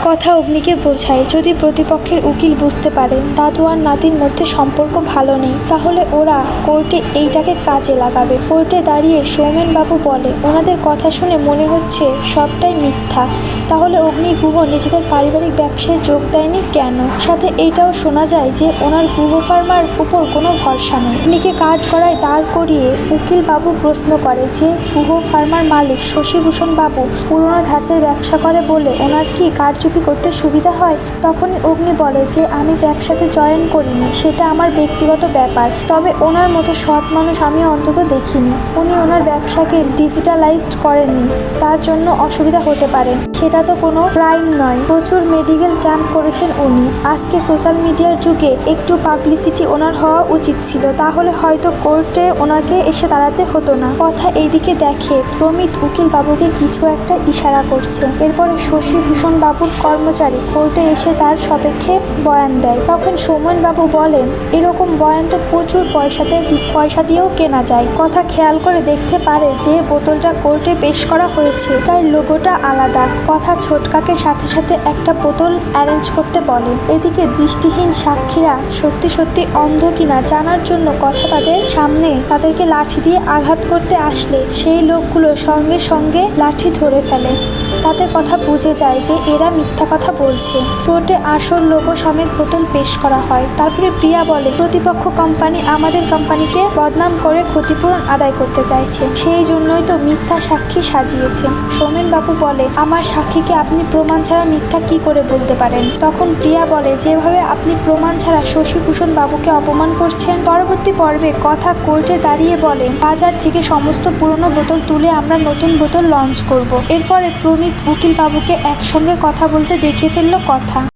কথা অগ্নিকে বোঝায় যদি প্রতিপক্ষের উকিল বুঝতে পারে দাদু আর নাতির মধ্যে সম্পর্ক ভালো নেই, তাহলে ওরা কোর্টে এইটাকে কাজে লাগাবে। কোর্টে দাঁড়িয়ে সৌমেনবাবু বলে, ওনাদের কথা শুনে মনে হচ্ছে সবটাই মিথ্যা। তাহলে অগ্নি গুহ নিজেদের পারিবারিক ব্যবসায় যোগ দেয়নি কেন? সাথে এইটাও শোনা যায় যে ওনার গুহ ফার্মার উপর কোনো ভরসা নেই। অগ্নিকে কাঠ গড়ায় দাঁড় করিয়ে উকিল বাবু প্রশ্ন করে যে গুহ ফার্মার মালিক শশীভূষণ বাবু পুরনো ধাঁচের ব্যবসা করে বলে ওনার কি কারচুপি করতে সুবিধা হয়? তখনই অগ্নি বলে যে আমি ব্যবসাতে জয়েন করিনি, সেটা আমার ব্যক্তিগত ব্যাপার। তবে ওনার মতো সৎ মানুষ আমি অন্তত দেখিনি। উনি ওনার ব্যবসাকে ডিজিটালাইজড করেননি, তার জন্য অসুবিধা হতে পারে। সেটা তো কোনো ক্রাইম নয়। প্রচুর মেডিকেল ক্যাম্প করেছেন উনি। আজকে সোশ্যাল মিডিয়ার যুগে একটু পাবলিসিটি ওনার হওয়া উচিত ছিল, তাহলে হয়তো কোর্টে ওনাকে এসে দাঁড়াতে হতো না। কথা এইদিকে দেখে প্রমিত উকিল বাবুকে কিছু একটা ইশারা করছে। এরপরে শশীভূষণ বাবুর কর্মচারী কোর্টে এসে তার সপক্ষে বয়ান দেয়। তখন সৌমেনবাবু বলেন, এরকম বয়ান তো প্রচুর পয়সা দিয়েও কেনা যায়। কথা খেয়াল করে দেখতে পারে যে বোতলটা কোর্টে পেশ করা হয়েছে তার লোগোটা আলাদা। কথা ছোটকাকে সাথে সাথে একটা বোতল অ্যারেঞ্জ করতে বলে। এদিকে দৃষ্টিহীন সাক্ষীরা সত্যি সত্যি অন্ধ কিনা জানার জন্য কথা তাদের সামনে তাদেরকে লাঠি দিয়ে আঘাত করতে আসলে সেই লোকগুলো সঙ্গে সঙ্গে লাঠি ধরে ফেলে। তাতে কথা বুঝে যায় যে এরা মিথ্যা কথা বলছে। কোর্টে আসল লোগো সমেত বোতল পেশ করা হয়। তারপরে প্রিয়া বলে, প্রতিপক্ষ কোম্পানি আমাদের কোম্পানিকে বদনাম করে ক্ষতিপূরণ আদায় করতে চাইছে, সেই জন্যই তো মিথ্যা সাক্ষী সাজিয়েছে। সৌমেনবাবু বলে, আমার সাক্ষীকে আপনি প্রমাণ ছাড়া মিথ্যা কি করে বলতে পারেন? তখন প্রিয়া বলে, যেভাবে আপনি প্রমাণ ছাড়া শশীভূষণ বাবুকে অপমান করছেন। পরবর্তী পর্বে কথা কোর্টে দাঁড়িয়ে বলে, বাজার থেকে সমস্ত পুরনো বোতল তুলে আমরা নতুন বোতল লঞ্চ করব। এরপরে প্রমিত উকিল বাবুকে একসঙ্গে কথা বলতে দেখে ফেলল কথা।